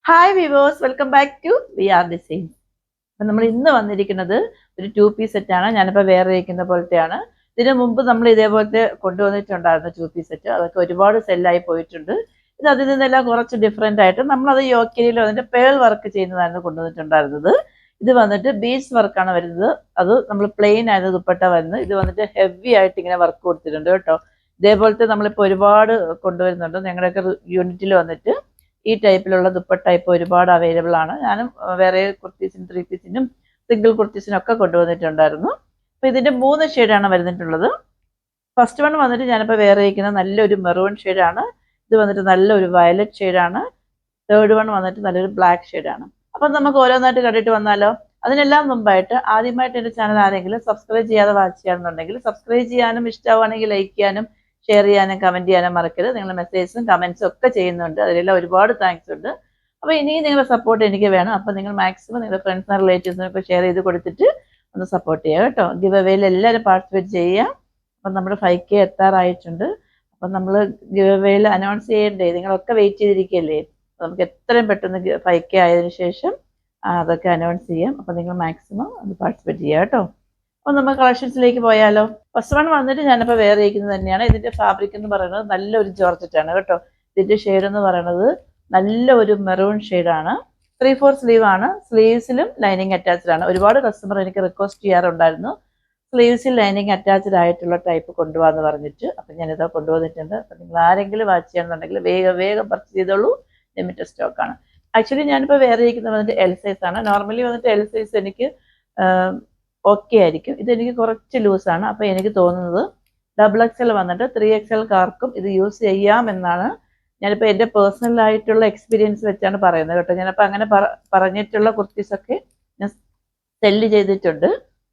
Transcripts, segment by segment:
Hi viewers, welcome back to V R design. അപ്പം നമ്മൾ ഇന്ന് വന്നിരിക്കുന്നത് ഒരു 2 പീസ് സെറ്റാണ്. ഞാനിപ്പോൾ വേറെ ഇരിക്കുന്ന പോലത്തെയാണ്. ഇതിനു മുമ്പ് നമ്മൾ ഇതേപോലത്തെ കൊണ്ടുവന്നിട്ടുണ്ടായിരുന്നു 2 പീസ് സെറ്റ്. അതൊക്കെ ഒരുപാട് സെല്ലായി പോയിട്ടുണ്ട്. ഇത് അതിൽ നിന്നെല്ലാം കുറച്ച് ഡിഫറെൻ്റ് ആയിട്ട് നമ്മളത് യോക്കിയിലോ അതിൻ്റെ പേൾ വർക്ക് ചെയ്യുന്നതായിരുന്നു കൊണ്ടുവന്നിട്ടുണ്ടായിരുന്നത്. ഇത് വന്നിട്ട് ബീഡ്സ് വർക്കാണ് വരുന്നത്. അത് നമ്മൾ പ്ലെയിൻ ആയിരുന്നു ദുപ്പട്ട വരുന്നത്. ഇത് വന്നിട്ട് ഹെവി ആയിട്ട് ഇങ്ങനെ വർക്ക് കൊടുത്തിട്ടുണ്ട് കേട്ടോ. ഇതേപോലത്തെ നമ്മളിപ്പോൾ ഒരുപാട് കൊണ്ടുവരുന്നുണ്ട്. ഞങ്ങളുടെയൊക്കെ യൂണിറ്റിൽ വന്നിട്ട് ഈ ടൈപ്പിലുള്ള ദുപ്പട്ട ഇപ്പോൾ ഒരുപാട് അവൈലബിൾ ആണ്. ഞാനും വേറെ കുർത്തീസിനും 3 പീസിനും സിംഗിൾ കുർത്തീസിനും ഒക്കെ കൊണ്ടുവന്നിട്ടുണ്ടായിരുന്നു. അപ്പോൾ ഇതിൻ്റെ 3 ഷെയ്ഡാണ് വരുന്നിട്ടുള്ളത്. ഫസ്റ്റ് വൺ വന്നിട്ട് ഞാനിപ്പോൾ വേറെ ഇരിക്കുന്ന നല്ലൊരു മെറൂൺ ഷെയ്ഡാണ്. ഇത് വന്നിട്ട് നല്ലൊരു വയലറ്റ് ഷെയ്ഡാണ്. തേർഡ് വൺ വന്നിട്ട് നല്ലൊരു ബ്ലാക്ക് ഷെയ്ഡാണ്. അപ്പം നമുക്ക് ഓരോന്നായിട്ട് കണ്ടിട്ട് വന്നാലോ. അതിനെല്ലാം മുമ്പായിട്ട് ആദ്യമായിട്ട് എൻ്റെ ചാനൽ ആരെങ്കിലും സബ്സ്ക്രൈബ് ചെയ്യാതെ വാച്ച് ചെയ്യാണെന്നുണ്ടെങ്കിൽ സബ്സ്ക്രൈബ് ചെയ്യാനും ഇഷ്ടമാണെങ്കിൽ ലൈക്ക് ചെയ്യാനും ഷെയർ ചെയ്യാനും കമൻറ്റ് ചെയ്യാനും മറക്കരുത്. നിങ്ങളുടെ മെസ്സേജസും കമൻസും ഒക്കെ ചെയ്യുന്നുണ്ട്. അതിലെല്ലാം ഒരുപാട് താങ്ക്സ് ഉണ്ട്. അപ്പോൾ ഇനിയും നിങ്ങളുടെ സപ്പോർട്ട് എനിക്ക് വേണം. അപ്പോൾ നിങ്ങൾ മാക്സിമം നിങ്ങളുടെ ഫ്രണ്ട്സിനും റിലേറ്റീവ്സിനൊക്കെ ഷെയർ ചെയ്ത് കൊടുത്തിട്ട് ഒന്ന് സപ്പോർട്ട് ചെയ്യുക കേട്ടോ. ഗിവ് അവേയിൽ എല്ലാവരും പാർട്ടിസിപ്പേറ്റ് ചെയ്യുക. അപ്പം നമ്മുടെ 5K എത്താറായിട്ടുണ്ട്. അപ്പം നമ്മൾ ഗിവ് അവേയിൽ അനൗൺസ് ചെയ്യണ്ടേ? നിങ്ങളൊക്കെ വെയിറ്റ് ചെയ്തിരിക്കുകയല്ലേ? നമുക്ക് എത്രയും പെട്ടെന്ന് 5K ആയതിനു ശേഷം അതൊക്കെ അനൗൺസ് ചെയ്യാം. അപ്പം നിങ്ങൾ മാക്സിമം അത് പാർട്ടിസിപ്പേറ്റ് ചെയ്യുക കേട്ടോ. അപ്പോൾ നമുക്ക് കളക്ഷൻസിലേക്ക് പോയാലോ. ഫസ്റ്റ് വൺ വന്നിട്ട് ഞാനിപ്പോൾ വേറെ ഇരിക്കുന്നത് തന്നെയാണ്. ഇതിൻ്റെ ഫാബ്രിക് എന്ന് പറയുന്നത് നല്ലൊരു ജോർജറ്റാണ് കേട്ടോ. ഇതിൻ്റെ ഷെയ്ഡ് എന്ന് പറയുന്നത് നല്ല ഒരു മെറൂൺ ഷെയ്ഡാണ്. 3/4 സ്ലീവ് ആണ്. സ്ലീവ്സിലും ലൈനിങ് അറ്റാച്ച്ഡ് ആണ്. ഒരുപാട് കസ്റ്റമർ എനിക്ക് റിക്വസ്റ്റ് ചെയ്യാറുണ്ടായിരുന്നു സ്ലീവ്സിൽ ലൈനിങ് അറ്റാച്ച്ഡ് ആയിട്ടുള്ള ടൈപ്പ് കൊണ്ടുപോകാന്ന് പറഞ്ഞിട്ട്. അപ്പം ഞാനിത് കൊണ്ടുവന്നിട്ടുണ്ട്. അപ്പം നിങ്ങൾ ആരെങ്കിലും വാച്ച് ചെയ്യണമെന്നുണ്ടെങ്കിൽ വേഗം പർച്ചേസ് ചെയ്തോളൂ. ലിമിറ്റഡ് സ്റ്റോക്കാണ്. ആക്ച്വലി ഞാനിപ്പോൾ വേറെ ഇരിക്കുന്നത് വന്നിട്ട് എൽ സൈസ് ആണ്. നോർമലി വന്നിട്ട് എൽ സൈസ് എനിക്ക് ഓക്കെ ആയിരിക്കും. ഇതെനിക്ക് കുറച്ച് ലൂസാണ്. അപ്പോൾ എനിക്ക് തോന്നുന്നത് XXL വന്നിട്ട് 3XL കാർക്കും ഇത് യൂസ് ചെയ്യാമെന്നാണ് ഞാനിപ്പോൾ എൻ്റെ പേഴ്സണലായിട്ടുള്ള എക്സ്പീരിയൻസ് വെച്ചാണ് പറയുന്നത് കേട്ടോ. ഞാനപ്പോൾ അങ്ങനെ പറഞ്ഞിട്ടുള്ള കുർത്തീസൊക്കെ ഞാൻ സെല്ല് ചെയ്തിട്ടുണ്ട്.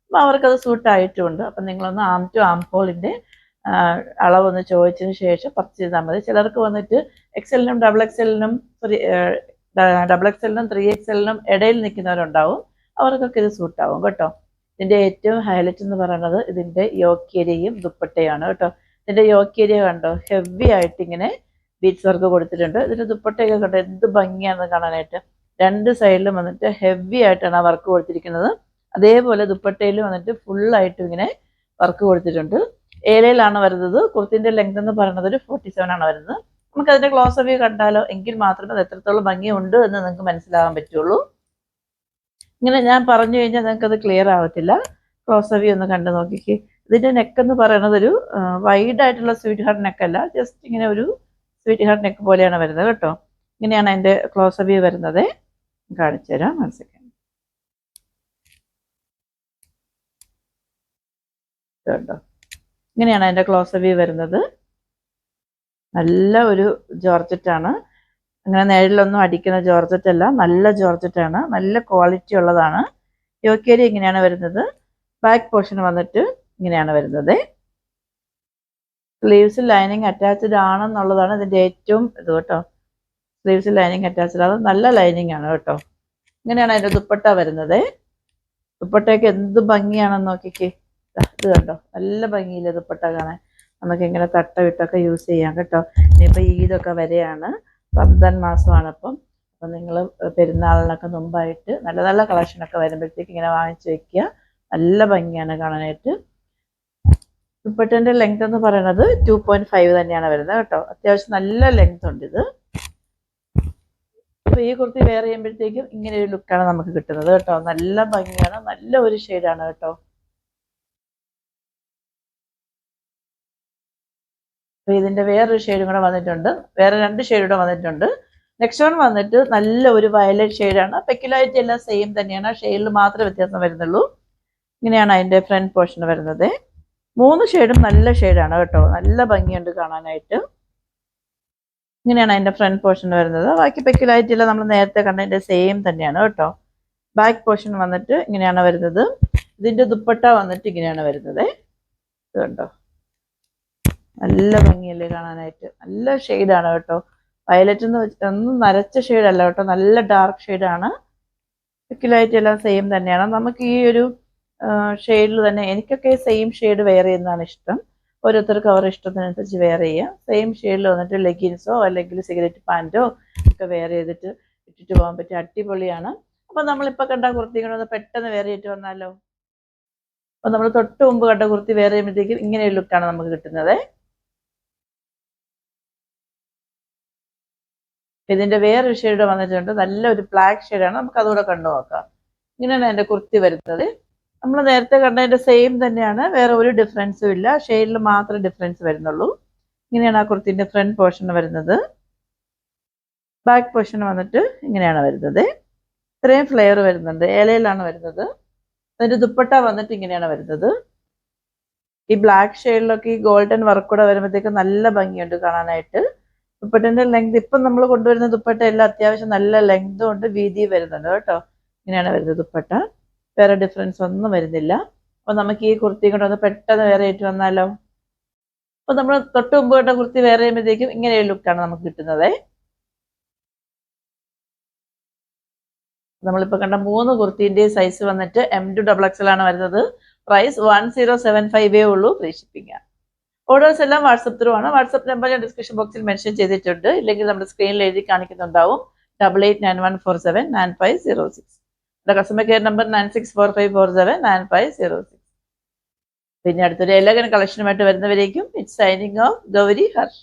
അപ്പോൾ അവർക്കത് സൂട്ടായിട്ടുമുണ്ട്. അപ്പം നിങ്ങളൊന്ന് ആം ടു ആം ഹോളിൻ്റെ അളവൊന്ന് ചോദിച്ചതിന് ശേഷം പർച്ചേസ് ചെയ്താൽ മതി. ചിലർക്ക് വന്നിട്ട് XL-നും XXL-നും XXL-നും 3XL-നും ഇടയിൽ നിൽക്കുന്നവരുണ്ടാവും. അവർക്കൊക്കെ ഇത് സൂട്ടാവും കേട്ടോ. ഇതിൻ്റെ ഏറ്റവും ഹൈലൈറ്റ് എന്ന് പറയുന്നത് ഇതിൻ്റെ യോക്ക് ഏരിയയും ദുപ്പട്ടയാണ് കേട്ടോ. ഇതിൻ്റെ യോക്ക് ഏരിയ കണ്ടോ, ഹെവി ആയിട്ട് ഇങ്ങനെ ബീഡ്സ് വർക്ക് കൊടുത്തിട്ടുണ്ട്. ഇതിൻ്റെ ദുപ്പട്ടയൊക്കെ കണ്ടോ എന്ത് ഭംഗിയാണെന്ന് കാണാനായിട്ട്. രണ്ട് സൈഡിലും വന്നിട്ട് ഹെവി ആയിട്ടാണ് ആ വർക്ക് കൊടുത്തിരിക്കുന്നത്. അതേപോലെ ദുപ്പട്ടയിൽ വന്നിട്ട് ഫുള്ളായിട്ടും ഇങ്ങനെ വർക്ക് കൊടുത്തിട്ടുണ്ട്. ഏലയിലാണ് വരുന്നത്. കുർത്തിൻ്റെ ലെങ്ത് എന്ന് പറയുന്നത് ഒരു 47 ആണ് വരുന്നത്. നമുക്ക് അതിൻ്റെ ക്ലോസ് വ്യൂ കണ്ടാലോ, എങ്കിൽ മാത്രമേ അത് എത്രത്തോളം ഭംഗിയുണ്ട് എന്ന് നിങ്ങൾക്ക് മനസ്സിലാകാൻ പറ്റുള്ളൂ. ഇങ്ങനെ ഞാൻ പറഞ്ഞു കഴിഞ്ഞാൽ നിങ്ങൾക്കത് ക്ലിയർ ആവത്തില്ല. ക്ലോസ് വ്യൂ ഒന്ന് കണ്ടു നോക്കിക്ക്. ഇതിൻ്റെ നെക്ക് എന്ന് പറയുന്നത് ഒരു വൈഡ് ആയിട്ടുള്ള സ്വീറ്റ് ഹാർട്ട് നെക്കല്ല, ജസ്റ്റ് ഇങ്ങനെ ഒരു സ്വീറ്റ് ഹാർട്ട് നെക്ക് പോലെയാണ് വരുന്നത് കേട്ടോ. ഇങ്ങനെയാണ് അതിൻ്റെ ക്ലോസ് വ്യൂ വരുന്നത്. കാണിച്ചു തരാം, 1 സെക്കൻഡ്. കേട്ടോ, ഇങ്ങനെയാണ് അതിൻ്റെ ക്ലോസ് വ്യൂ വരുന്നത്. നല്ല ഒരു ജോർജറ്റാണ്. അങ്ങനെ നേരിലൊന്നും അടിക്കുന്ന ജോർജറ്റ് അല്ല, നല്ല ജോർജറ്റാണ്. നല്ല ക്വാളിറ്റി ഉള്ളതാണ്. യോക്കേരി ഇങ്ങനെയാണ് വരുന്നത്. ബാക്ക് പോർഷൻ വന്നിട്ട് ഇങ്ങനെയാണ് വരുന്നത്. സ്ലീവ്സിൽ ലൈനിങ് അറ്റാച്ച്ഡ് ആണെന്നുള്ളതാണ് ഇതിൻ്റെ ഏറ്റവും ഇത് കേട്ടോ. സ്ലീവ്സിൽ ലൈനിങ് അറ്റാച്ച്ഡ് ആണ്, നല്ല ലൈനിങ് ആണ് കേട്ടോ. ഇങ്ങനെയാണ് അതിൻ്റെ ദുപ്പട്ട വരുന്നത്. ദുപ്പട്ടയൊക്കെ എന്ത് ഭംഗിയാണെന്ന് നോക്കിക്കേ. ഇത് കണ്ടോ, നല്ല ഭംഗിയില്ലേ ദുപ്പട്ട കാണാൻ. നമുക്ക് ഇങ്ങനെ തട്ട വിട്ടൊക്കെ യൂസ് ചെയ്യാം കേട്ടോ. ഇനിയിപ്പോൾ ഈദൊക്കെ വരെയാണ്, റംസാൻ മാസമാണ്. അപ്പം നിങ്ങൾ പെരുന്നാളിനൊക്കെ മുമ്പായിട്ട് നല്ല നല്ല കളക്ഷനൊക്കെ വരുമ്പോഴത്തേക്ക് ഇങ്ങനെ വാങ്ങിച്ചു വെക്കുക. നല്ല ഭംഗിയാണ് കാണാനായിട്ട്. ദുപ്പട്ടൻ്റെ ലെങ്ത് എന്ന് പറയുന്നത് 2.5 തന്നെയാണ് വരുന്നത് കേട്ടോ. അത്യാവശ്യം നല്ല ലെങ്ത് ഉണ്ട് ഇത്. അപ്പോൾ ഈ കുർത്തി വെയർ ചെയ്യുമ്പോഴത്തേക്കും ഇങ്ങനെ ഒരു ലുക്കാണ് നമുക്ക് കിട്ടുന്നത് കേട്ടോ. നല്ല ഭംഗിയാണ്, നല്ല ഒരു ഷെയ്ഡാണ് കേട്ടോ. അപ്പോൾ ഇതിൻ്റെ വേറൊരു ഷെയ്ഡും കൂടെ വന്നിട്ടുണ്ട്. വേറെ 2 ഷെയ്ഡ് കൂടെ വന്നിട്ടുണ്ട്. നെക്സ്റ്റ് വൺ വന്നിട്ട് നല്ല ഒരു വയലറ്റ് ഷെയ്ഡാണ്. പെക്യുലാരിറ്റി എല്ലാം സെയിം തന്നെയാണ്, ഷെയ്ഡിൽ മാത്രമേ വ്യത്യാസം വരുന്നുള്ളൂ. ഇങ്ങനെയാണ് അതിൻ്റെ ഫ്രണ്ട് പോർഷൻ വരുന്നത്. 3 ഷെയ്ഡും നല്ല ഷെയ്ഡാണ് കേട്ടോ. നല്ല ഭംഗിയുണ്ട് കാണാനായിട്ട്. ഇങ്ങനെയാണ് അതിൻ്റെ ഫ്രണ്ട് പോർഷൻ വരുന്നത്. ബാക്കി പെക്യുലാരിറ്റി എല്ലാം നമ്മൾ നേരത്തെ കണ്ടതിൻ്റെ സെയിം തന്നെയാണ് കേട്ടോ. ബാക്ക് പോർഷൻ വന്നിട്ട് ഇങ്ങനെയാണ് വരുന്നത്. ഇതിൻ്റെ ദുപ്പട്ട വന്നിട്ട് ഇങ്ങനെയാണ് വരുന്നത്. ഇത് കണ്ടോ, നല്ല ഭംഗിയല്ലേ കാണാനായിട്ട്. നല്ല ഷെയ്ഡാണ് കേട്ടോ. വയലറ്റ് എന്ന് ഒന്നും നരച്ച ഷെയ്ഡല്ല കേട്ടോ, നല്ല ഡാർക്ക് ഷെയ്ഡാണ്. പെക്യുലാരിറ്റി എല്ലാം സെയിം തന്നെയാണ്. നമുക്ക് ഈ ഒരു ഷെയ്ഡിൽ തന്നെ എനിക്കൊക്കെ സെയിം ഷെയ്ഡ് വെയർ ചെയ്യുന്നതാണ് ഇഷ്ടം. ഓരോരുത്തർക്ക് അവരുടെ ഇഷ്ടത്തിനനുസരിച്ച് വെയർ ചെയ്യാം. സെയിം ഷെയ്ഡിൽ വന്നിട്ട് ലെഗിൻസോ അല്ലെങ്കിൽ സിഗരറ്റ് പാൻറ്റോ ഒക്കെ വെയർ ചെയ്തിട്ട് ഇട്ടിട്ട് പോകാൻ പറ്റും, അടിപൊളിയാണ്. അപ്പൊ നമ്മളിപ്പോ കണ്ട കുർത്തി കൊണ്ടൊന്ന് പെട്ടെന്ന് വേറെ ആയിട്ട് വന്നാലോ. അപ്പൊ നമ്മൾ തൊട്ട് മുമ്പ് കണ്ട കുർത്തി വേറെ ചെയ്യുമ്പോഴത്തേക്കും ഇങ്ങനെ ഒരു ലുക്കാണ് നമുക്ക് കിട്ടുന്നത്. ഇതിന്റെ വേറൊരു ഷെയ്ഡ് വന്നിട്ടുണ്ട്, നല്ലൊരു ബ്ലാക്ക് ഷെയ്ഡാണ്. നമുക്ക് അതുകൂടെ കണ്ടു നോക്കാം. ഇങ്ങനെയാണ് എന്റെ കുർത്തി വരുന്നത്. നമ്മൾ നേരത്തെ കണ്ടതിന്റെ സെയിം തന്നെയാണ്, വേറെ ഒരു ഡിഫറൻസും ഇല്ല, ഷെയ്ഡിൽ മാത്രമേ ഡിഫറൻസ് വരുന്നുള്ളൂ. ഇങ്ങനെയാണ് ആ കുർത്തിന്റെ ഫ്രണ്ട് പോർഷൻ വരുന്നത്. ബാക്ക് പോർഷൻ വന്നിട്ട് ഇങ്ങനെയാണ് വരുന്നത്. ഇത്രയും ഫ്ലെയർ വരുന്നുണ്ട്, ഇലയിലാണ് വരുന്നത്. അതിന്റെ ദുപ്പട്ട വന്നിട്ട് ഇങ്ങനെയാണ് വരുന്നത്. ഈ ബ്ലാക്ക് ഷെയ്ഡിലൊക്കെ ഈ ഗോൾഡൻ വർക്ക് കൂടെ വരുമ്പോഴത്തേക്ക് നല്ല ഭംഗിയുണ്ട് കാണാനായിട്ട്. ദുപ്പട്ടന്റെ ലെങ്ത് ഇപ്പം നമ്മൾ കൊണ്ടുവരുന്ന ദുപ്പട്ട എല്ലാം അത്യാവശ്യം നല്ല ലെങ്തും ഉണ്ട്, വീതി വരുന്നുണ്ട് കേട്ടോ. ഇങ്ങനെയാണ് വരുന്നത് ദുപ്പട്ട, വേറെ ഡിഫറൻസ് ഒന്നും വരുന്നില്ല. അപ്പൊ നമുക്ക് ഈ കുർത്തി കൊണ്ട് ഒന്ന് പെട്ടെന്ന് വേറെ ആയിട്ട് വന്നാലോ. അപ്പൊ നമ്മൾ തൊട്ട് മുമ്പ് കണ്ട കുർത്തി വേറെ ചെയ്യുമ്പോഴത്തേക്കും ഇങ്ങനെ ഒരു ലുക്കാണ് നമുക്ക് കിട്ടുന്നത്. നമ്മളിപ്പോ കണ്ട 3 കുർത്തിന്റെ സൈസ് വന്നിട്ട് M2XXL ആണ് വരുന്നത്. പ്രൈസ് 1075 ഉള്ളൂ, ഫ്രീ ഷിപ്പിംഗ് ആണ്. ഓർഡേഴ്സ് എല്ലാം വാട്സപ്പ് ത്രൂ ആണ്. വാട്സപ്പ് നമ്പർ ഞാൻ ഡിസ്ക്രിപ്ഷൻ ബോക്സിൽ മെൻഷൻ ചെയ്തിട്ടുണ്ട്, ഇല്ലെങ്കിൽ നമ്മുടെ സ്ക്രീനിൽ എഴുതി കാണിക്കുന്നുണ്ടാവും. 8891479506. Customer care number 9645479506. പിന്നെ അടുത്തൊരു എലഗൻ കളക്ഷനുമായിട്ട് വരുന്നവരേക്കും it's signing off Gauri Harsh.